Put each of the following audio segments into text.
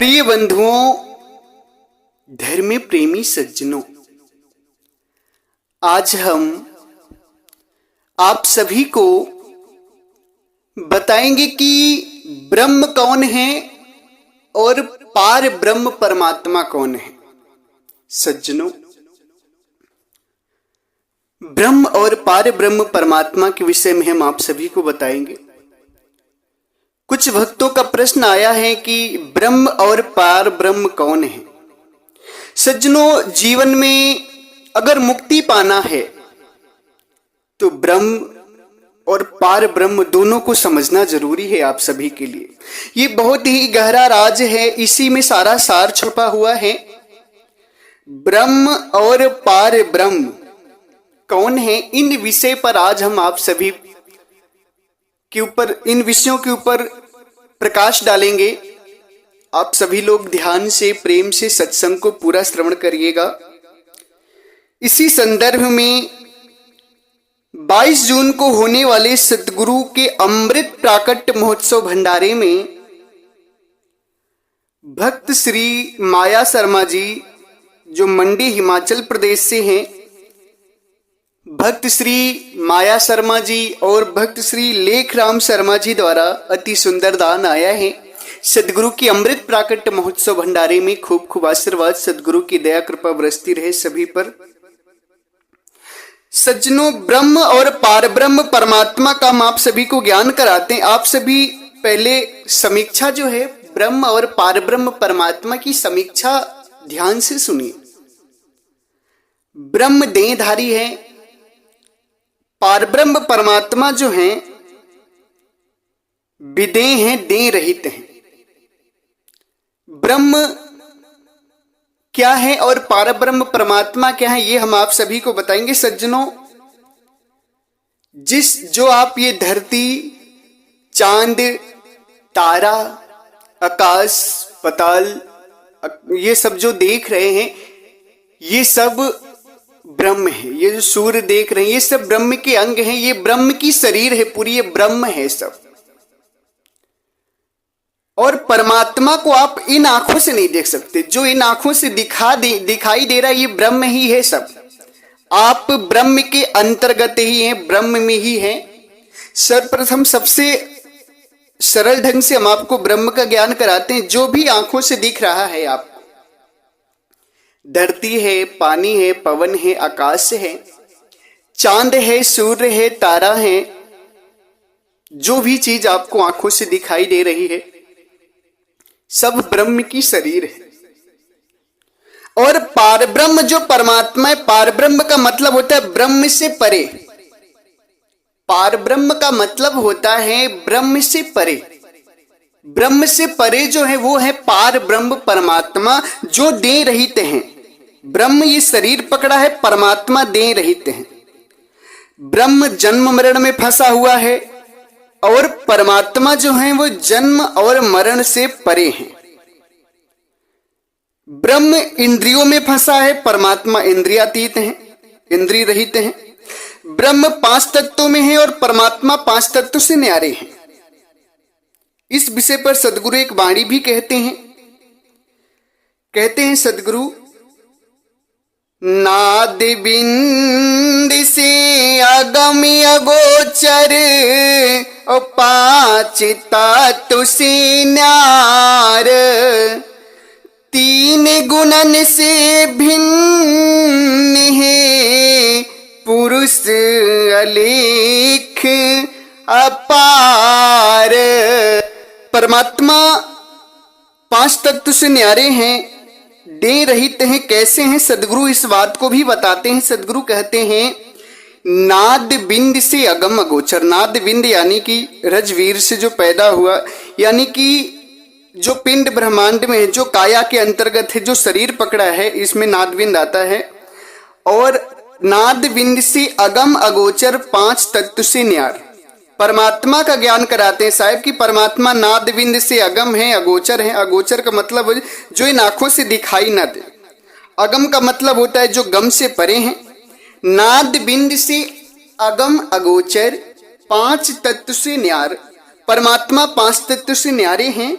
प्रिय बंधुओं, धर्म प्रेमी सज्जनों, आज हम आप सभी को बताएंगे कि ब्रह्म कौन है और पार ब्रह्म परमात्मा कौन है। सज्जनों, ब्रह्म और पार ब्रह्म परमात्मा के विषय में हम आप सभी को बताएंगे। कुछ भक्तों का प्रश्न आया है कि ब्रह्म और पार ब्रह्म कौन है। सज्जनों, जीवन में अगर मुक्ति पाना है तो ब्रह्म और पार ब्रह्म दोनों को समझना जरूरी है आप सभी के लिए। ये बहुत ही गहरा राज है, इसी में सारा सार छुपा हुआ है। ब्रह्म और पार ब्रह्म कौन है, इन विषय पर आज हम आप सभी के ऊपर, इन विषयों के ऊपर प्रकाश डालेंगे। आप सभी लोग ध्यान से, प्रेम से सत्संग को पूरा श्रवण करिएगा। इसी संदर्भ में 22 जून को होने वाले सद्गुरु के अमृत प्राकट्य महोत्सव भंडारे में भक्त श्री माया शर्मा जी, जो मंडी हिमाचल प्रदेश से हैं, भक्त श्री माया शर्मा जी और भक्त श्री लेखराम शर्मा जी द्वारा अति सुंदर दान आया है। सदगुरु की अमृत प्राकट्य महोत्सव भंडारे में खूब खूब आशीर्वाद, सदगुरु की दया कृपा बरसती रहे सभी पर। सज्जनों, ब्रह्म और पार ब्रह्म परमात्मा का हम आप सभी को ज्ञान कराते हैं। आप सभी पहले समीक्षा जो है ब्रह्म और पार ब्रह्म परमात्मा की समीक्षा ध्यान से सुनिए। ब्रह्म देहधारी है, पार ब्रह्म परमात्मा जो हैं विदेह हैं, देह रहित हैं। ब्रह्म क्या है और पार ब्रह्म परमात्मा क्या है, ये हम आप सभी को बताएंगे। सज्जनों, जो आप ये धरती, चांद, तारा, आकाश, पताल, ये सब जो देख रहे हैं, ये सब ब्रह्म है। ये जो सूर्य देख रहे हैं, ये सब ब्रह्म के अंग हैं। ये ब्रह्म की शरीर है पूरी, ये ब्रह्म है सब। और परमात्मा को आप इन आंखों से नहीं देख सकते। जो इन आंखों से दिखाई दे रहा है, ये ब्रह्म ही है सब। आप ब्रह्म के अंतर्गत ही हैं, ब्रह्म में ही हैं। सर्वप्रथम सबसे सरल ढंग से हम आपको ब्रह्म का ज्ञान कराते हैं। जो भी आंखों से दिख रहा है आपको, धरती है, पानी है, पवन है, आकाश है, चांद है, सूर्य है, तारा है, जो भी चीज आपको आंखों से दिखाई दे रही है, सब ब्रह्म की शरीर है। और पार ब्रह्म जो परमात्मा है, पार ब्रह्म का मतलब होता है ब्रह्म से परे। पार ब्रह्म का मतलब होता है ब्रह्म से परे। ब्रह्म से परे जो है वो है पार ब्रह्म परमात्मा, जो देह रहित हैं। ब्रह्म ये शरीर पकड़ा है, परमात्मा देह रहित हैं। ब्रह्म जन्म मरण में फंसा हुआ है और परमात्मा जो है वो जन्म और मरण से परे हैं। ब्रह्म इंद्रियों में फंसा है, परमात्मा इंद्रियातीत हैं, इंद्रिय रहित हैं। ब्रह्म 5 तत्वों में है और परमात्मा 5 तत्व से न्यारे हैं। इस विषय पर सदगुरु एक वाणी भी कहते हैं सदगुरु, नाद बिंद से अगम अगोचर और 5 तत्व से न्यार, 3 गुणन से भिन्न है पुरुष अलेख अपार। परमात्मा 5 तत्व से न्यारे हैं, देह रहित हैं। कैसे हैं, सदगुरु इस बात को भी बताते हैं। सदगुरु कहते हैं, नाद बिंद से अगम अगोचर। नाद बिंद यानी कि रजवीर से जो पैदा हुआ, यानी कि जो पिंड ब्रह्मांड में है, जो काया के अंतर्गत है, जो शरीर पकड़ा है, इसमें नाद बिंद आता है। और नाद बिंद से अगम अगोचर 5 तत्व से न्यार। परमात्मा का ज्ञान कराते हैं साहब कि परमात्मा नाद बिंद से अगम है, अगोचर है। अगोचर का मतलब जो इन आंखों से दिखाई न दे। अगम का मतलब होता है जो गम से परे हैं। नाद बिंद से अगम अगोचर 5 तत्व से न्यार। परमात्मा 5 तत्व से न्यारे हैं।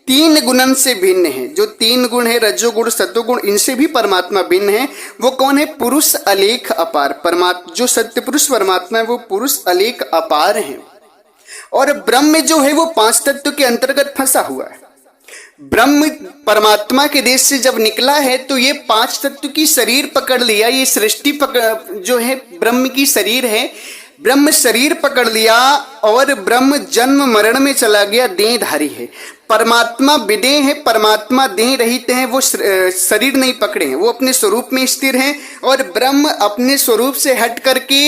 तीन गुणन से भिन्न है। जो तीन गुण है, रजोगुण सत्वगुण, इनसे भी परमात्मा भिन्न है। वो कौन है? पुरुष अलेख अपार। परमात्मा जो सत्य पुरुष परमात्मा है वो पुरुष अलेख अपार है। और ब्रह्म जो है वो पांच तत्व के अंतर्गत फंसा हुआ है। ब्रह्म परमात्मा के देश से जब निकला है तो ये पांच तत्व की शरीर पकड़ लिया। ये सृष्टि जो है ब्रह्म की शरीर है। ब्रह्म शरीर पकड़ लिया और ब्रह्म जन्म मरण में चला गया, देहधारी है। परमात्मा विदेह है, परमात्मा देह रहित है, वो शरीर नहीं पकड़े हैं, वो अपने स्वरूप में स्थिर हैं। और ब्रह्म अपने स्वरूप से हट करके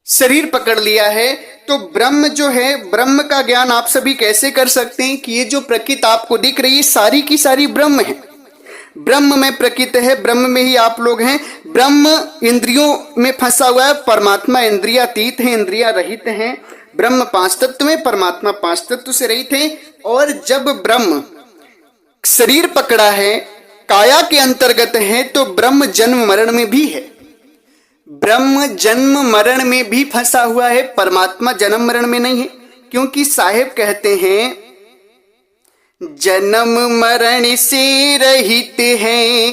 शरीर पकड़ लिया है। तो ब्रह्म जो है, ब्रह्म का ज्ञान आप सभी कैसे कर सकते हैं कि ये जो प्रकृति आपको दिख रही है सारी की सारी ब्रह्म है। ब्रह्म में प्रकृति है, ब्रह्म में ही आप लोग हैं। ब्रह्म इंद्रियों में फंसा हुआ है, परमात्मा इंद्रियातीत है, इंद्रिया रहित है। ब्रह्म पांच तत्व में, परमात्मा पांच तत्व से रहित है। और जब ब्रह्म शरीर पकड़ा है, काया के अंतर्गत है, तो ब्रह्म जन्म मरण में भी है। ब्रह्म जन्म मरण में भी फंसा हुआ है, परमात्मा जन्म मरण में नहीं है। क्योंकि साहेब कहते हैं जन्म मरण से रहित है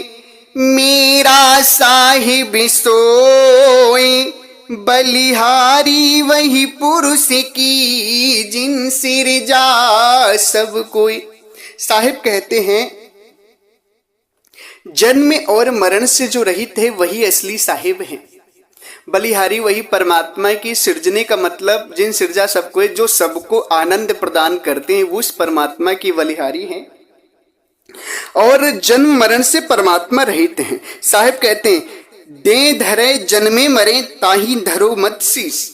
मेरा साहिब सोए, बलिहारी वही पुरुष की जिन सिरजा सब कोई। साहिब कहते हैं जन्म और मरण से जो रहित है वही असली साहिब है। बलिहारी वही परमात्मा की सृजने का मतलब जिन सृजा सबको है, जो सबको आनंद प्रदान करते हैं, वो उस परमात्मा की बलिहारी है। और जन्म मरण से परमात्मा रहित हैं। साहिब कहते हैं दे धरे जन्मे मरे ताही धरो मत शीस।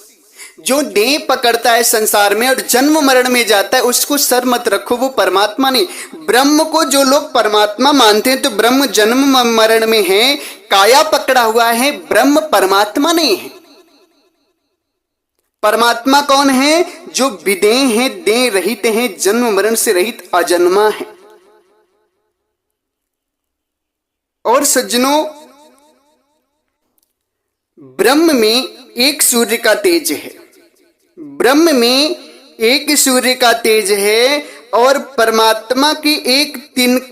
जो देह पकड़ता है संसार में और जन्म मरण में जाता है उसको सर मत रखो, वो परमात्मा नहीं। ब्रह्म को जो लोग परमात्मा मानते हैं तो ब्रह्म जन्म मरण में है, काया पकड़ा हुआ है, ब्रह्म परमात्मा नहीं है। परमात्मा कौन है? जो विदेह है, देह रहित है, जन्म मरण से रहित अजन्मा है। और सज्जनों, ब्रह्म में एक सूर्य का तेज है, ब्रह्म में एक सूर्य का तेज है। और परमात्मा की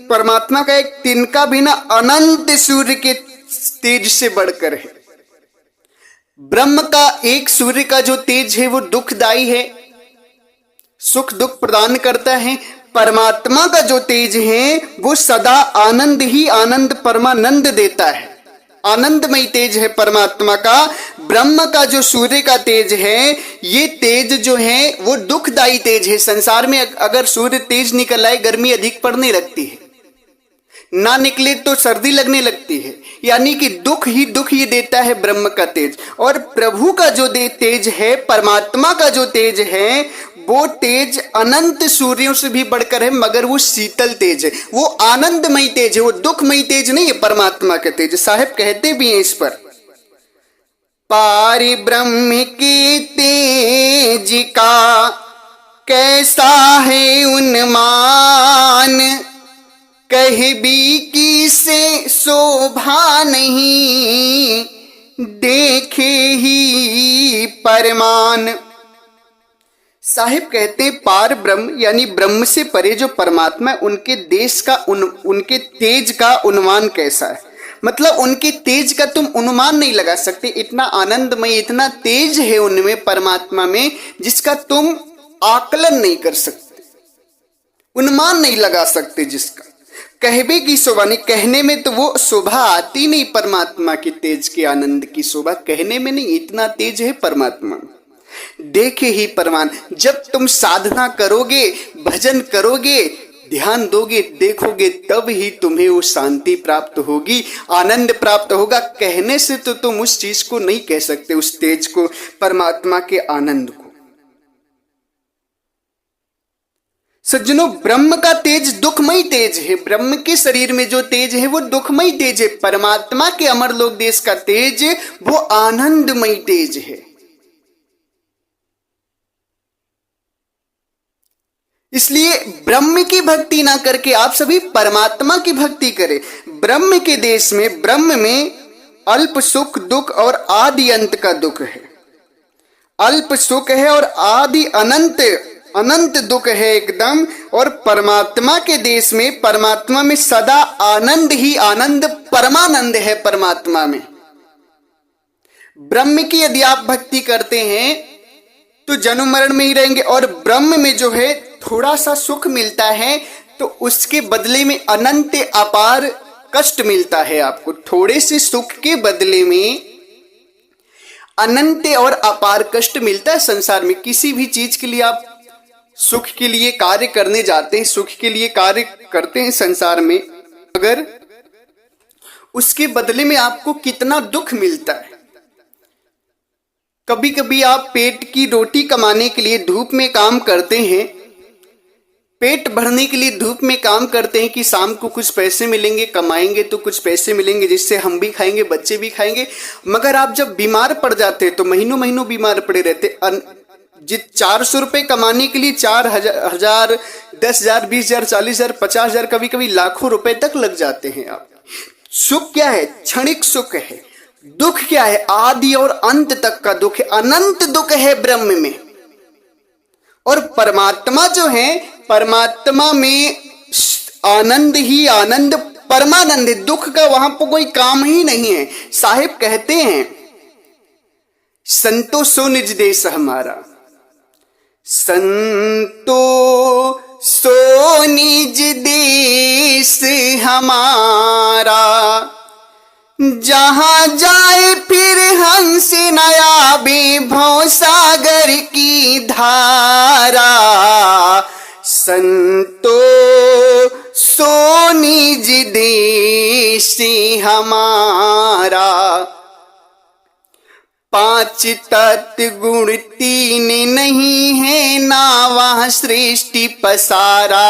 परमात्मा का एक तिनका भी ना अनंत सूर्य के तेज से बढ़कर है। ब्रह्म का एक सूर्य का जो तेज है वो दुखदाई है, सुख दुख प्रदान करता है। परमात्मा का जो तेज है वो सदा आनंद ही आनंद, परमानंद देता है। आनंदमय तेज है परमात्मा का। ब्रह्म का जो सूर्य का तेज है, ये तेज जो है वो दुखदाई तेज है। संसार में अगर सूर्य तेज निकल आए गर्मी अधिक पड़ने लगती है, ना निकले तो सर्दी लगने लगती है। यानी कि दुख ही दुख ये देता है ब्रह्म का तेज। और प्रभु का जो तेज है, परमात्मा का जो तेज है, वो तेज अनंत सूर्यों से भी बढ़कर है, मगर वो शीतल तेज है, वो आनंदमय तेज है, वो दुखमय तेज नहीं है परमात्मा का तेज। साहब कहते भी हैं इस पर, पारि ब्रह्म के तेज का कैसा है उन्मान, कह भी की से शोभा नहीं, देखे ही परमान। साहिब कहते हैं पार ब्रह्म यानी ब्रह्म से परे जो परमात्मा है, उनके देश का उनके तेज का अनुमान कैसा है। मतलब उनके तेज का तुम अनुमान नहीं लगा सकते। इतना आनंदमय, इतना तेज है उनमें, परमात्मा में, जिसका तुम आकलन नहीं कर सकते, अनुमान नहीं लगा सकते। जिसका कहबे की शोभा नहीं, कहने में तो वो शोभा आती नहीं। परमात्मा की तेज के आनंद की शोभा कहने में नहीं, इतना तेज है परमात्मा। देखे ही परमान। जब तुम साधना करोगे, भजन करोगे, ध्यान दोगे, देखोगे, तब ही तुम्हें वो शांति प्राप्त होगी, आनंद प्राप्त होगा। कहने से तो तुम उस चीज को नहीं कह सकते, उस तेज को, परमात्मा के आनंद को। सज्जनों, ब्रह्म का तेज दुखमय तेज है। ब्रह्म के शरीर में जो तेज है वो दुखमय तेज है। परमात्मा के अमर लोक देश का तेज वो आनंदमय तेज है। इसलिए ब्रह्म की भक्ति ना करके आप सभी परमात्मा की भक्ति करें। ब्रह्म के देश में, ब्रह्म में अल्प सुख दुख और आदि अंत का दुख है। अल्प सुख है और आदि अनंत अनंत दुख है एकदम। और परमात्मा के देश में, परमात्मा में सदा आनंद ही आनंद, परमानंद है परमात्मा में। ब्रह्म की यदि आप भक्ति करते हैं तो जन्म मरण में ही रहेंगे, और ब्रह्म में जो है थोड़ा सा सुख मिलता है तो उसके बदले में अनंत अपार कष्ट मिलता है आपको। थोड़े से सुख के बदले में अनंत और अपार कष्ट मिलता है संसार में। किसी भी चीज के लिए आप सुख के लिए कार्य करने जाते हैं, सुख के लिए कार्य करते हैं संसार में, अगर उसके बदले में आपको कितना दुख मिलता है। कभी कभी आप पेट की रोटी कमाने के लिए धूप में काम करते हैं, पेट भरने के लिए धूप में काम करते हैं कि शाम को कुछ पैसे मिलेंगे, कमाएंगे तो कुछ पैसे मिलेंगे जिससे हम भी खाएंगे, बच्चे भी खाएंगे। मगर आप जब बीमार पड़ जाते हैं तो महीनों महीनों बीमार पड़े रहते। 400 रुपए कमाने के लिए 4,000, 10,000, 20,000, 40,000, 50,000, कभी कभी लाखों रुपए तक लग जाते हैं आप। सुख क्या है? क्षणिक सुख है। दुख क्या है? आदि और अंत तक का दुख है, अनंत दुख है ब्रह्म में। और परमात्मा जो है, परमात्मा में आनंद ही आनंद, परमानंद है। दुख का वहां पर कोई काम ही नहीं है। साहिब कहते हैं, संतो सो निज देश हमारा, संतो सो निज देश हमारा, जहां जाए फिर हंस नया विभव सागर की धारा, संतो सो निज देश हमारा। 5 तत्व गुण 3 नहीं है ना वहां सृष्टि पसारा,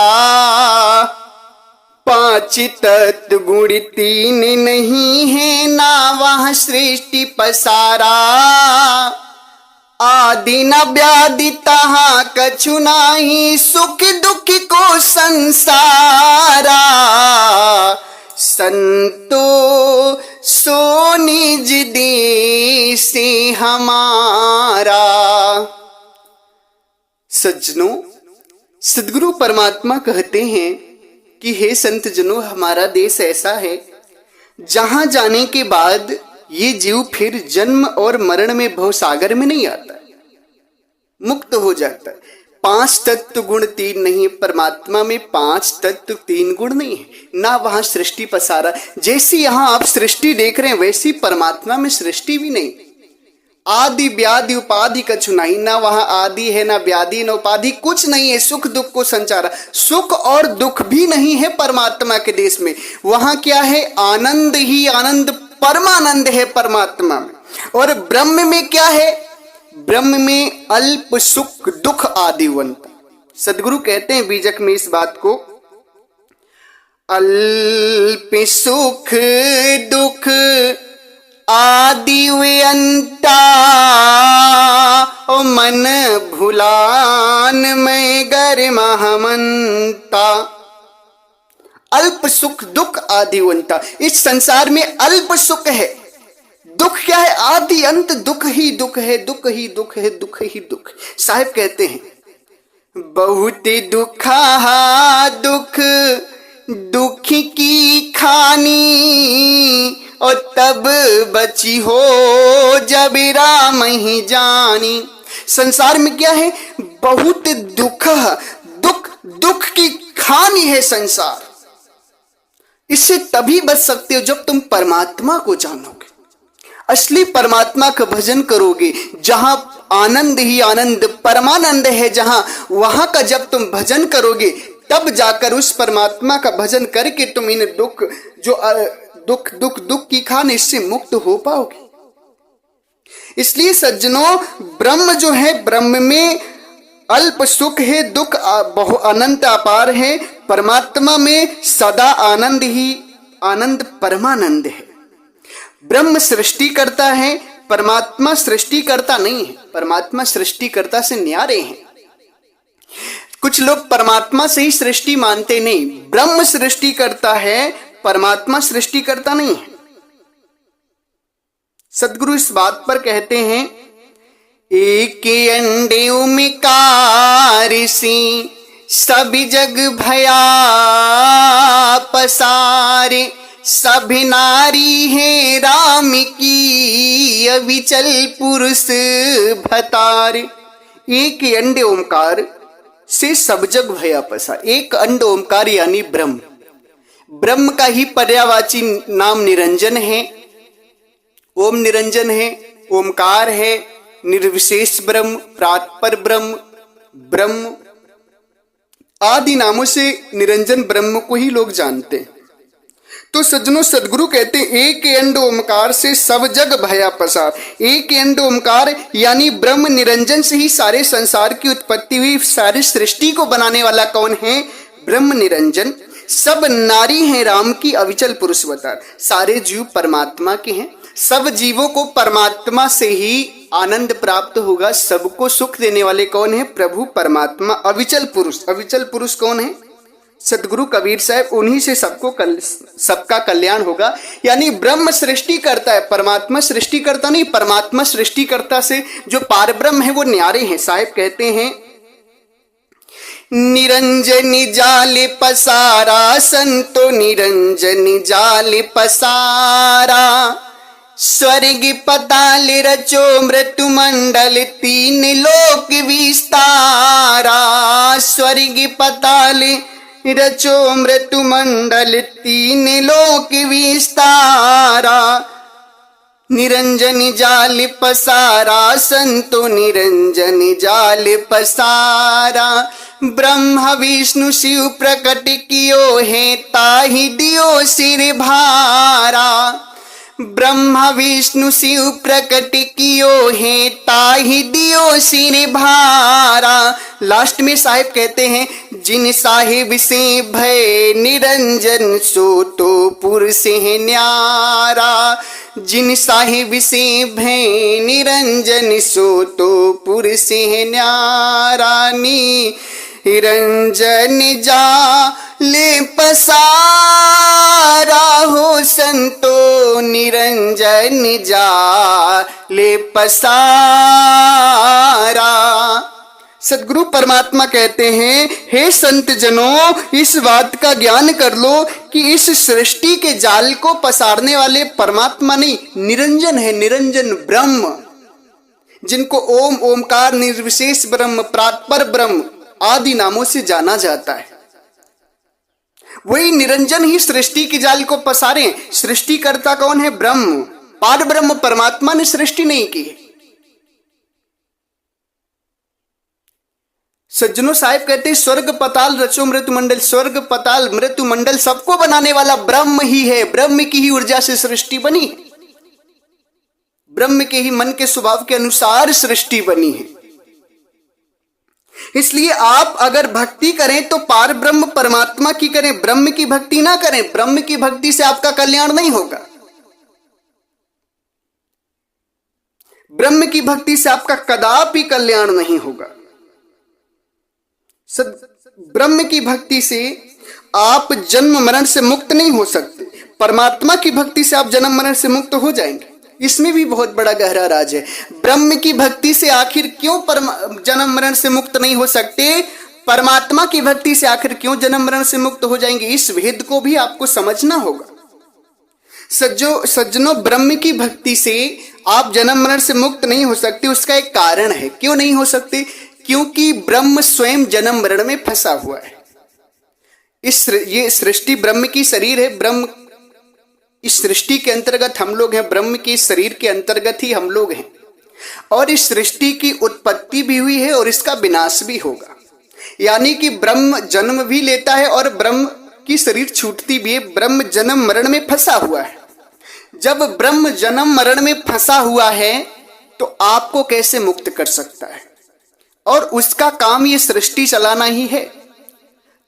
5 तत्व गुण 3 नहीं है ना वहां सृष्टि पसारा, आदि न व्याधि तहां कछु नाही, सुख दुख को संसारा, संतो सो निज देश हमारा। सज्जनों, सद्गुरु परमात्मा कहते हैं कि हे संत जनों, हमारा देश ऐसा है जहां जाने के बाद ये जीव फिर जन्म और मरण में भवसागर में नहीं आता, मुक्त हो जाता है। 5 तत्व गुण 3 नहीं है परमात्मा में, 5 तत्व 3 गुण नहीं है ना वहां सृष्टि पसारा। जैसी यहां आप सृष्टि देख रहे हैं वैसी परमात्मा में सृष्टि भी नहीं। आदि व्याधि उपाधि कछु नहीं, ना वहां आदि है ना व्याधि ना उपाधि, कुछ नहीं है। सुख दुख को संचारा, सुख और दुख भी नहीं है परमात्मा के देश में। वहां क्या है? आनंद ही आनंद, परमानंद है परमात्मा में। और ब्रह्म में क्या है? ब्रह्म में अल्प सुख दुख आदिवंत। सदगुरु कहते हैं बीजक में इस बात को, अल्प सुख दुख आदिवंता, ओ मन भुलान में गरिमा हमंता। अल्प सुख दुख आदिवंता। इस संसार में अल्प सुख है, दुख क्या है? आदि अंत दुख ही दुख है, दुख ही दुख है, दुख ही दुख। साहिब कहते हैं, बहुत दुखा दुख दुख की खानी, और तब बची हो जब राम ही जानी। संसार में क्या है? बहुत दुख, दुख दुख की खानी है संसार। इससे तभी बच सकते हो जब तुम परमात्मा को जानोगे, असली परमात्मा का भजन करोगे। जहां आनंद ही आनंद, परमानंद है जहां, वहां का जब तुम भजन करोगे तब जाकर उस परमात्मा का भजन करके तुम इन दुख, जो दुख दुख दुख की खान, इससे मुक्त हो पाओगे। इसलिए सज्जनों, ब्रह्म जो है, ब्रह्म में अल्प सुख है, दुख बहु अनंत अपार है। परमात्मा में सदा आनंद ही आनंद, परमानंद है। ब्रह्म सृष्टि करता है, परमात्मा सृष्टि करता नहीं है। परमात्मा सृष्टिकर्ता से न्यारे हैं। कुछ लोग परमात्मा से ही सृष्टि मानते नहीं, ब्रह्म सृष्टि करता है, परमात्मा सृष्टि करता नहीं है। सदगुरु इस बात पर कहते हैं एक अंडे ओमकार से सभी जग भया पसारे, सभी नारी है राम की अविचल पुरुष भतारे। एक अंडे ओमकार से सब जग भया पसार। एक अंड ओमकार यानी ब्रह्म। ब्रह्म का ही पर्यायवाची नाम निरंजन है। ओम निरंजन है, ओमकार है, निर्विशेष ब्रह्म, प्रात्पर ब्रह्म, ब्रह्म आदि नामों से निरंजन ब्रह्म को ही लोग जानते हैं। तो सज्जनों, सदगुरु कहते हैं एक अंड ओमकार से सब जग भया पसार। एक अंड ओमकार यानी ब्रह्म निरंजन से ही सारे संसार की उत्पत्ति हुई। सारी सृष्टि को बनाने वाला कौन है? ब्रह्म निरंजन। सब नारी हैं राम की अविचल पुरुष अवतार। सारे जीव परमात्मा के हैं। सब जीवों को परमात्मा से ही आनंद प्राप्त होगा। सबको सुख देने वाले कौन है? प्रभु परमात्मा अविचल पुरुष। अविचल पुरुष कौन है? सदगुरु कबीर साहब। उन्हीं से सबका कल्याण होगा। यानी ब्रह्म सृष्टि करता है, परमात्मा सृष्टि करता नहीं। परमात्मा सृष्टि करता से जो पार ब्रह्म है वो न्यारे हैं। साहिब कहते हैं निरंजनी जाल पसारा, संतो निरंजनी जाल पसारा। स्वर्ग पताल रचो मृत्यु मंडल, तीन लोक विस्तारा। स्वर्ग पताल रचो मृत्यु मंडल, तीन लोक विस्तारा। निरंजन जाल पसारा, संतो निरंजन जाल पसारा। ब्रह्म विष्णु शिव प्रकट कियो है, ताहि दियो सिर भारा। ब्रह्म विष्णु शिव प्रकट कियो है, ताहि दियो सिर भारा। लास्ट में साहिब कहते हैं जिन साहिब से भय निरंजन, सो तो पुरुष है न्यारा। जिन साहिब से भय निरंजन, सो तो पुरुष है न्यारा। निरंजन जाले पसारा हो, संतो निरंजन जाले पसारा। सदगुरु परमात्मा कहते हैं हे संत जनों, इस बात का ज्ञान कर लो कि इस सृष्टि के जाल को पसारने वाले परमात्मा नहीं, निरंजन है। निरंजन ब्रह्म, जिनको ओम, ओमकार, निर्विशेष ब्रह्म, प्रात्पर ब्रह्म आदि नामों से जाना जाता है, वही निरंजन ही सृष्टि के जाल को पसारे। सृष्टिकर्ता कौन है? ब्रह्म। पार ब्रह्म परमात्मा ने सृष्टि नहीं की है। सज्जनों, साहिब कहते हैं स्वर्ग पताल रचो मृत्यु मंडल। स्वर्ग पताल मृत्यु मंडल सबको बनाने वाला ब्रह्म ही है। ब्रह्म की ही ऊर्जा से सृष्टि बनी है। ब्रह्म के ही मन के स्वभाव के अनुसार सृष्टि बनी है। इसलिए आप अगर भक्ति करें तो पार ब्रह्म परमात्मा की करें, ब्रह्म की भक्ति ना करें। ब्रह्म की भक्ति से आपका कल्याण नहीं होगा। ब्रह्म की भक्ति से आपका कदापि कल्याण नहीं होगा। ब्रह्म की भक्ति से आप जन्म मरण से मुक्त नहीं हो सकते। परमात्मा की भक्ति से आप जन्म मरण से मुक्त हो जाएंगे। इसमें भी बहुत बड़ा गहरा राज है। ब्रह्म की भक्ति से आखिर क्यों जन्म मरण से मुक्त नहीं हो सकते? परमात्मा की भक्ति से आखिर क्यों जन्म मरण से मुक्त हो जाएंगे? इस भेद को भी आपको समझना होगा। सज्जनों, ब्रह्म की भक्ति से आप जन्म मरण से मुक्त नहीं हो सकते। उसका एक कारण है। क्यों नहीं हो सकते? क्योंकि ब्रह्म स्वयं जन्म मरण में फंसा हुआ है। ये सृष्टि ब्रह्म की शरीर है। ब्रह्म इस सृष्टि के अंतर्गत हम लोग हैं। ब्रह्म के शरीर के अंतर्गत ही हम लोग हैं। और इस सृष्टि की उत्पत्ति भी हुई है और इसका विनाश भी होगा। यानी कि ब्रह्म जन्म भी लेता है और ब्रह्म की शरीर छूटती भी है। ब्रह्म जन्म मरण में फंसा हुआ है। जब ब्रह्म जन्म मरण में फंसा हुआ है तो आपको कैसे मुक्त कर सकता है? और उसका काम ये सृष्टि चलाना ही है।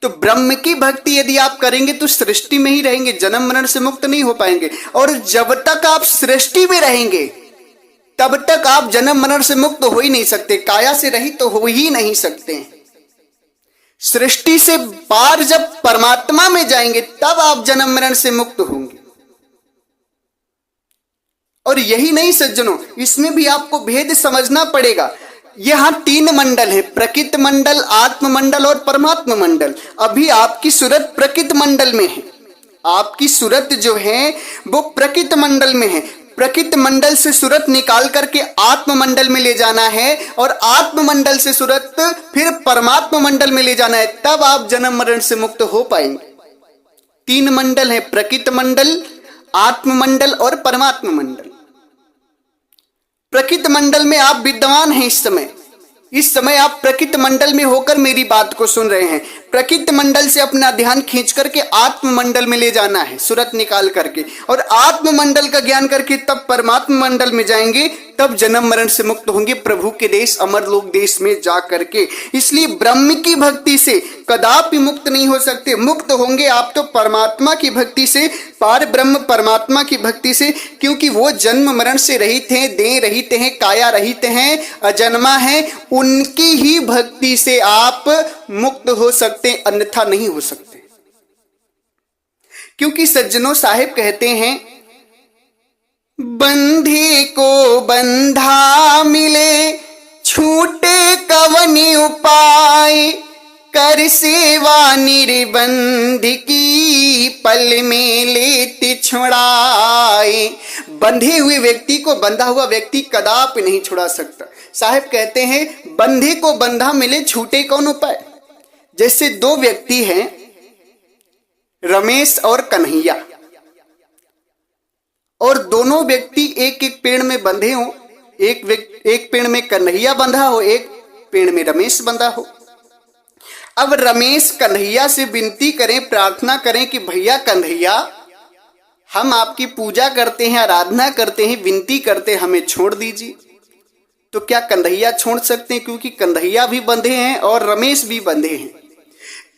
तो ब्रह्म की भक्ति यदि आप करेंगे तो सृष्टि में ही रहेंगे, जन्म मरण से मुक्त नहीं हो पाएंगे। और जब तक आप सृष्टि में रहेंगे तब तक आप जन्म मरण से मुक्त हो ही नहीं सकते। काया से रहित तो हो ही नहीं सकते। सृष्टि से पार जब परमात्मा में जाएंगे तब आप जन्म मरण से मुक्त होंगे। और यही नहीं सज्जनों, इसमें भी आपको भेद समझना पड़ेगा। यहाँ 3 मंडल है, प्रकृत मंडल, आत्म मंडल और परमात्मा मंडल। अभी आपकी सूरत प्रकृत मंडल में है, आपकी सूरत जो है वो प्रकृत मंडल में है। प्रकृत मंडल से सूरत निकाल करके आत्म मंडल में ले जाना है और आत्म मंडल से सूरत फिर परमात्मा मंडल में ले जाना है, तब आप जन्म मरण से मुक्त हो पाएंगे। 3 मंडल है, प्रकृत मंडल, आत्म मंडल और परमात्मा मंडल। प्रकृत मंडल में आप विद्वान हैं इस समय आप प्रकृत मंडल में होकर मेरी बात को सुन रहे हैं। प्रकृत मंडल से अपना ध्यान खींच करके आत्म मंडल में ले जाना है, सूरत निकाल करके, और आत्म मंडल का ज्ञान करके तब परमात्मा मंडल में जाएंगे, तब जन्म मरण से मुक्त होंगे प्रभु के देश अमरलोक देश में जा करके। इसलिए ब्रह्म की भक्ति से कदापि मुक्त नहीं हो सकते। मुक्त होंगे आप तो परमात्मा की भक्ति से, पार ब्रह्म परमात्मा की भक्ति से, क्योंकि वो जन्म मरण से रहित हैं, देह रहित हैं, काया रहित हैं, अजन्मा है। उनकी ही भक्ति से आप मुक्त हो सकते, अन्यथा नहीं हो सकते। क्योंकि सज्जनों साहिब कहते हैं, बंधे को बंधा मिले, छूटे कवनि उपाय, कर सेवा निर्बंध की, पल में लेते छुड़ाए। बंधे हुए व्यक्ति को बंधा हुआ व्यक्ति कदापि नहीं छुड़ा सकता। साहिब कहते हैं, बंधे को बंधा मिले, छूटे कौन उपाय। जैसे 2 व्यक्ति हैं, रमेश और कन्हैया, और दोनों व्यक्ति एक एक पेड़ में बंधे हो, एक पेड़ में कन्हैया बंधा हो, एक पेड़ में रमेश बंधा हो। अब रमेश कन्हैया से विनती करें, प्रार्थना करें कि भैया कन्हैया, हम आपकी पूजा करते हैं, आराधना करते हैं, विनती करते हैं, हमें छोड़ दीजिए। तो क्या कन्हैया छोड़ सकते हैं? क्योंकि कन्हैया भी बंधे हैं और रमेश भी बंधे हैं।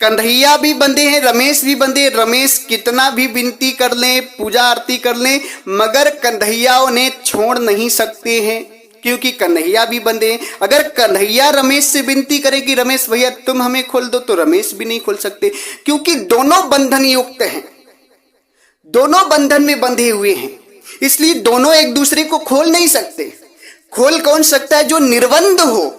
कन्हैया भी बंधे हैं, रमेश भी बंधे। रमेश कितना भी विनती कर लें, पूजा आरती कर लें, मगर कन्हैया उन्हें छोड़ नहीं सकते हैं, क्योंकि कन्हैया भी बंधे हैं। अगर कन्हैया रमेश से विनती करे कि रमेश भैया तुम हमें खोल दो, तो रमेश भी नहीं खोल सकते, क्योंकि दोनों बंधन युक्त हैं, दोनों बंधन में बंधे हुए हैं। इसलिए दोनों एक दूसरे को खोल नहीं सकते। खोल कौन सकता है? जो निर्बंध हो,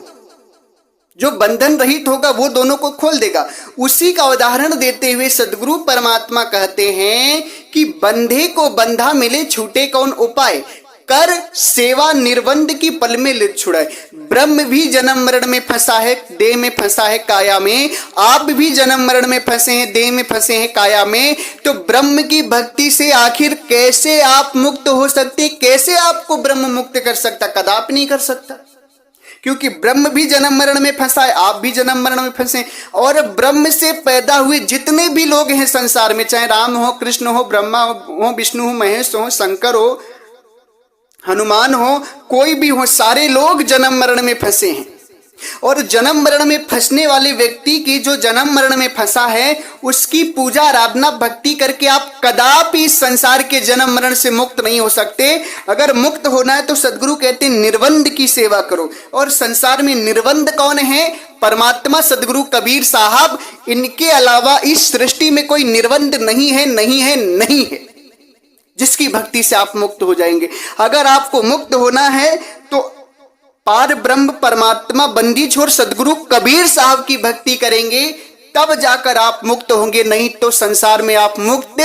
जो बंधन रहित होगा, वो दोनों को खोल देगा। उसी का उदाहरण देते हुए सदगुरु परमात्मा कहते हैं कि बंधे को बंधा मिले, छूटे कौन उपाय, कर सेवा निर्बंध की, पल में ले छुड़ाए। ब्रह्म भी जन्म मरण में फंसा है, देह में फंसा है, काया में। आप भी जन्म मरण में फंसे हैं, देह में फंसे हैं, काया में। तो ब्रह्म की भक्ति से आखिर कैसे आप मुक्त हो सकते? कैसे आपको ब्रह्म मुक्त कर सकता? कदापि नहीं कर सकता, क्योंकि ब्रह्म भी जन्म मरण में फंसा है, आप भी जन्म मरण में फंसे। और ब्रह्म से पैदा हुए जितने भी लोग हैं संसार में, चाहे राम हो, कृष्ण हो, ब्रह्मा हो, विष्णु हो, महेश हो, शंकर हो, हनुमान हो, कोई भी हो, सारे लोग जन्म मरण में फंसे हैं। और जन्म मरण में फंसने वाले व्यक्ति की, जो जन्म मरण में फंसा है, उसकी पूजा आराधना भक्ति करके आप कदापि इस संसार के जन्म मरण से मुक्त नहीं हो सकते। अगर मुक्त होना है तो सदगुरु कहते हैं निर्बंध की सेवा करो। और संसार में निर्बंध कौन है? परमात्मा सदगुरु कबीर साहब। इनके अलावा इस सृष्टि में कोई निर्बंध नहीं है, नहीं है, नहीं है, जिसकी भक्ति से आप मुक्त हो जाएंगे। अगर आपको मुक्त होना है तो पार ब्रह्म परमात्मा बंदी छोड़ सदगुरु कबीर साहब की भक्ति करेंगे, तब जाकर आप मुक्त होंगे, नहीं तो संसार में आप मुक्त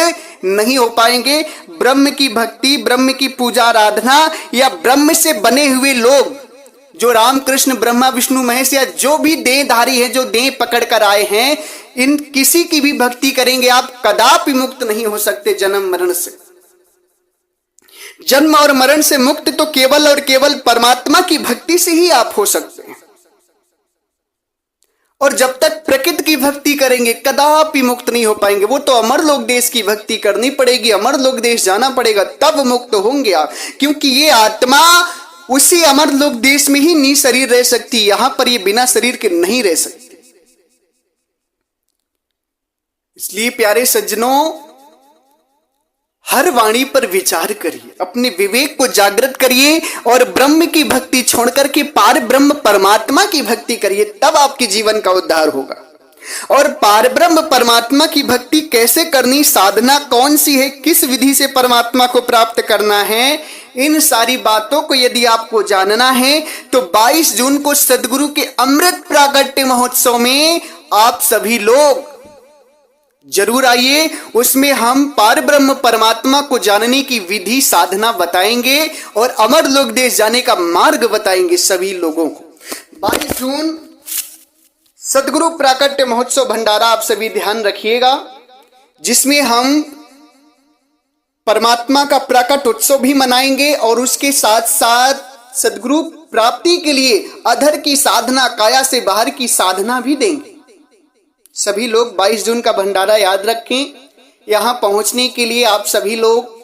नहीं हो पाएंगे। ब्रह्म की भक्ति, ब्रह्म की पूजा आराधना, या ब्रह्म से बने हुए लोग, जो राम कृष्ण ब्रह्मा विष्णु महेश, या जो भी देहधारी है, जो देह पकड़ कर आए हैं, इन किसी की भी भक्ति करेंगे आप, कदापि मुक्त नहीं हो सकते जन्म मरण से। जन्म और मरण से मुक्त तो केवल और केवल परमात्मा की भक्ति से ही आप हो सकते हैं। और जब तक प्रकृति की भक्ति करेंगे कदापि मुक्त नहीं हो पाएंगे। वो तो अमरलोक देश की भक्ति करनी पड़ेगी, अमरलोक देश जाना पड़ेगा, तब मुक्त होंगे आप। क्योंकि ये आत्मा उसी अमरलोक देश में ही निशरीर रह सकती है, यहां पर ये बिना शरीर के नहीं रह सकती। इसलिए प्यारे सज्जनों, हर वाणी पर विचार करिए, अपने विवेक को जागृत करिए और ब्रह्म की भक्ति छोड़कर के पार ब्रह्म परमात्मा की भक्ति करिए, तब आपके जीवन का उद्धार होगा। और पार ब्रह्म परमात्मा की भक्ति कैसे करनी, साधना कौन सी है, किस विधि से परमात्मा को प्राप्त करना है, इन सारी बातों को यदि आपको जानना है तो 22 जून को सदगुरु के अमृत प्राकट्य महोत्सव में आप सभी लोग जरूर आइए। उसमें हम पार ब्रह्म परमात्मा को जानने की विधि साधना बताएंगे और अमर लोक देश जाने का मार्ग बताएंगे सभी लोगों को। 22 जून सदगुरु प्राकट्य महोत्सव भंडारा आप सभी ध्यान रखिएगा, जिसमें हम परमात्मा का प्राकट उत्सव भी मनाएंगे और उसके साथ साथ सदगुरु प्राप्ति के लिए अधर की साधना, काया से बाहर की साधना भी देंगे। सभी लोग 22 जून का भंडारा याद रखें। यहां पहुंचने के लिए आप सभी लोग,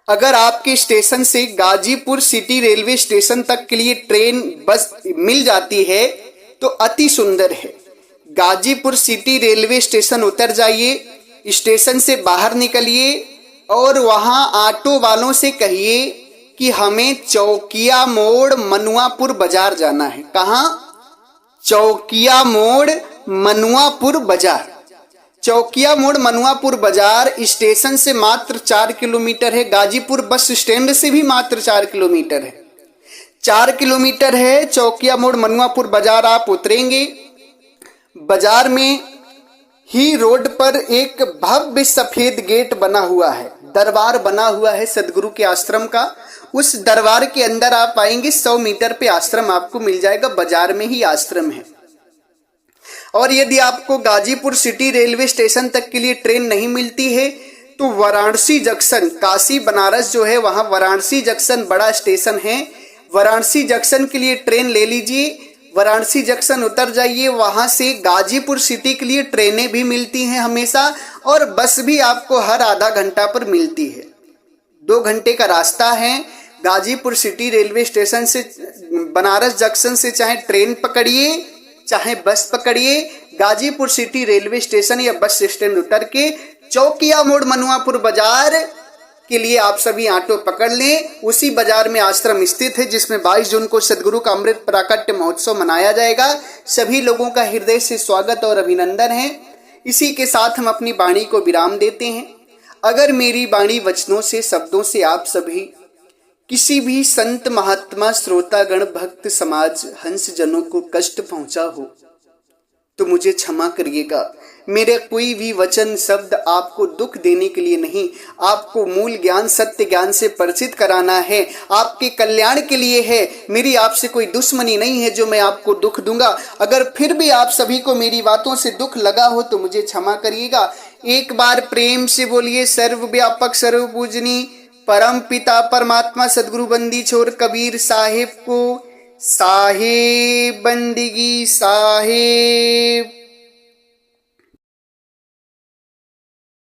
अगर आपके स्टेशन से गाजीपुर सिटी रेलवे स्टेशन तक के लिए ट्रेन बस मिल जाती है तो अति सुंदर है। गाजीपुर सिटी रेलवे स्टेशन उतर जाइए, स्टेशन से बाहर निकलिए और वहां ऑटो वालों से कहिए कि हमें चौकिया मोड़ मनुआपुर बाजार जाना है। कहां? चौकिया मोड़ मनुआपुर बाजार। चौकिया मोड़ मनुआपुर बाजार स्टेशन से मात्र 4 किलोमीटर है। गाजीपुर बस स्टैंड से भी मात्र 4 किलोमीटर है। 4 किलोमीटर है चौकिया मोड़ मनुआपुर बाजार। आप उतरेंगे, बाजार में ही रोड पर एक भव्य सफेद गेट बना हुआ है, दरबार बना हुआ है सदगुरु के आश्रम का। उस दरबार के अंदर आप आएंगे, 100 मीटर पे आश्रम आपको मिल जाएगा, बाजार में ही आश्रम है। और यदि आपको गाजीपुर सिटी रेलवे स्टेशन तक के लिए ट्रेन नहीं मिलती है तो वाराणसी जंक्शन, काशी बनारस जो है वहां वाराणसी जंक्शन बड़ा स्टेशन है, वाराणसी जंक्शन के लिए ट्रेन ले लीजिए। वाराणसी जंक्शन उतर जाइए, वहां से गाजीपुर सिटी के लिए ट्रेनें भी मिलती हैं हमेशा, और बस भी आपको हर आधा घंटा पर मिलती है। 2 घंटे का रास्ता है गाजीपुर सिटी रेलवे स्टेशन से। बनारस जंक्शन से चाहे ट्रेन पकड़िए चाहे बस पकड़िए, गाजीपुर सिटी रेलवे स्टेशन या बस स्टैंड उतर के चौकिया मोड़ मनुआपुर बाजार के लिए आप सभी ऑटो पकड़ लें। उसी बाजार में आश्रम स्थित है, जिसमें 22 जून को सदगुरु का अमृत प्राकट्य महोत्सव मनाया जाएगा। सभी लोगों का हृदय से स्वागत और अभिनंदन है। इसी के साथ हम अपनी वाणी को विराम देते हैं। अगर मेरी वाणी वचनों से, शब्दों से आप सभी किसी भी संत महात्मा श्रोतागण भक्त समाज हंस जनों को कष्ट पहुंचा हो तो मुझे क्षमा करिएगा। मेरे कोई भी वचन शब्द आपको दुख देने के लिए नहीं, आपको मूल ज्ञान सत्य ज्ञान से परिचित कराना है, आपके कल्याण के लिए है। मेरी आपसे कोई दुश्मनी नहीं है जो मैं आपको दुख दूंगा। अगर फिर भी आप सभी को मेरी बातों से दुख लगा हो तो मुझे क्षमा करिएगा। एक बार प्रेम से बोलिए सर्वव्यापक सर्वपूजनी परम पिता परमात्मा सदगुरु बंदी छोर कबीर साहिब को साहेब बंदगी साहेब।